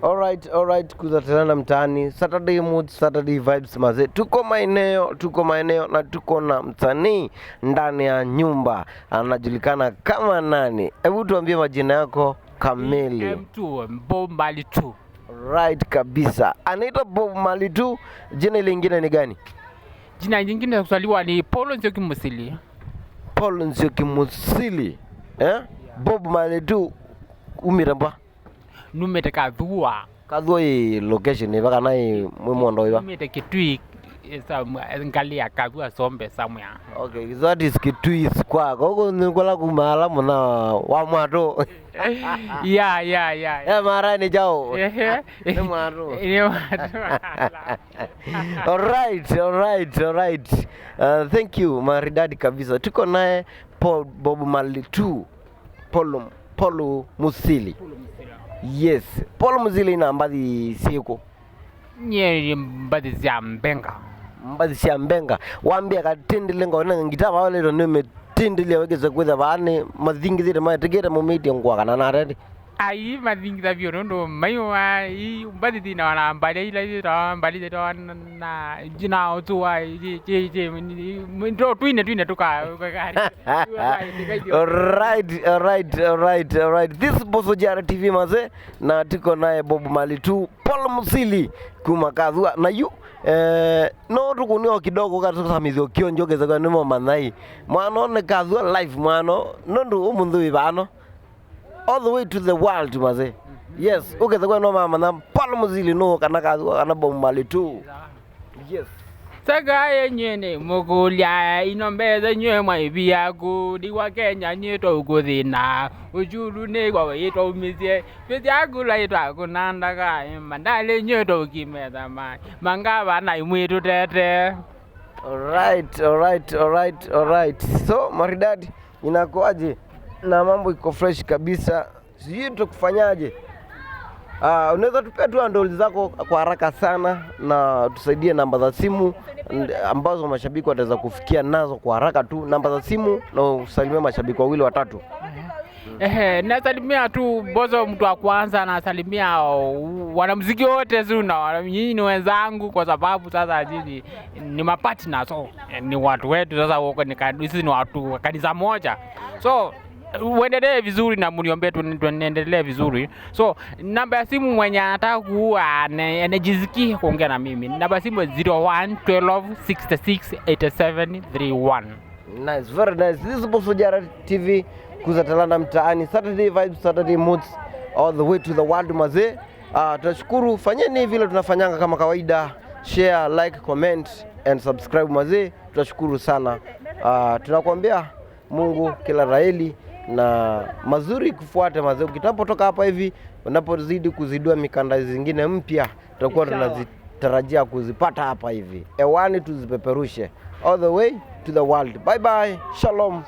Alright, kuzatelana mtaani, Saturday mood, Saturday vibes maze. Tuko maeneo na tuko na msanii ndani ya nyumba. Anajulikana kama nani? Hebu tuambie majina yako kamili. M2 Bob Marley 2. Right kabisa. Anaitwa Bob Marley 2. Jina lingine ni gani? Jina lingine kusaliwa ni Paul Nzioki Musili. Paul Nzioki Musili. Bob Marley 2 umiramba. Numete Kadhua. Kadhua hii location baka nai mwemondo iba. Numete Kitui ngalia Kadhua sombe somewhere. Okay, that is Kitui kwa. Koko nikola kumala muna wa mwato. Yeah. Mara ni jao. Ni mwato. Alright. Thank you maridadi kabisa. Tuko naye Bob Marley 2. Paul Musili. Yes. Paul Musili na mbadi siko. Nye mbadi za Mbenga. Mbadi sia Mbenga. Waambia katendelenga wana ngitaba wale ndo metendele wegeza kwetha bane mathingi thire mategera mu meeting kwa kana na ready. Ai mathingi da byo ndo maiwa I mbadi dina wana mbadi ila mbadi ndo na jina otuwa je ndo twine tuka gari. Alright. This Boso Jara TV maze na tuko naye Bob Marley 2 Paul Musili kumakadhua na yu no tukunio kidogo katuka mizio kionjogeza kwa nimo manai mwana ne kadhua live mwana nondu umundu ibano all the way to the world maze. Yes, ukeza kwa no mama na Paul Musili no kana kadhua kana Bob Marley 2. Yes. Saga yenyene mugulia inombeza nywe mwaibia gudi wa Kenya nyeto ugodina ujulu ne kwa yeto umizie pezi agula yeto akunanda ka mandale nyeto kimeza mai mangaba na imwetu tete. Alright. So maridadi inakuaje na mambo iko fresh kabisa. Sijui tukufanyaje? Unaweza tupea tu handles zako kwa haraka sana na tusaidie namba za simu ambazo mashabiki wataweza kufikia nazo kwa haraka tu, namba za simu na usalimie mashabiki wawili watatu. Nasalimia tu Bozo mtu wa kwanza, nasalimia wanamuziki wote zuna nyinyi ni wenzangu kwa sababu sasa nyinyi ni mapartner, so ni watu wetu sasa wako ni watu wa kanisa moja, so uendelee vizuri na mniombe tuendelee vizuri. So namba ya simu mwenye anataka kuwa anajisikia kuongea na mimi, namba ya simu 01 12 66 87 31. Nice, very nice. This is Boso Jara TV kuzatalana mtaani, Saturday vibes, Saturday moods all the way to the world maze. Tunashukuru, fanyeni vile tunafanyanga kama kawaida, share, like, comment and subscribe maze. Tunashukuru sana. Tunakuambia Mungu kila raheli na mazuri kufuata maze. Ukitapotoka hapa hivi unapozidi kuzidua mikanda zingine mpya tutakuwa tunazitarajia kuzipata hapa hivi hewani, tuzipeperushe all the way to the world. Bye. Shalom.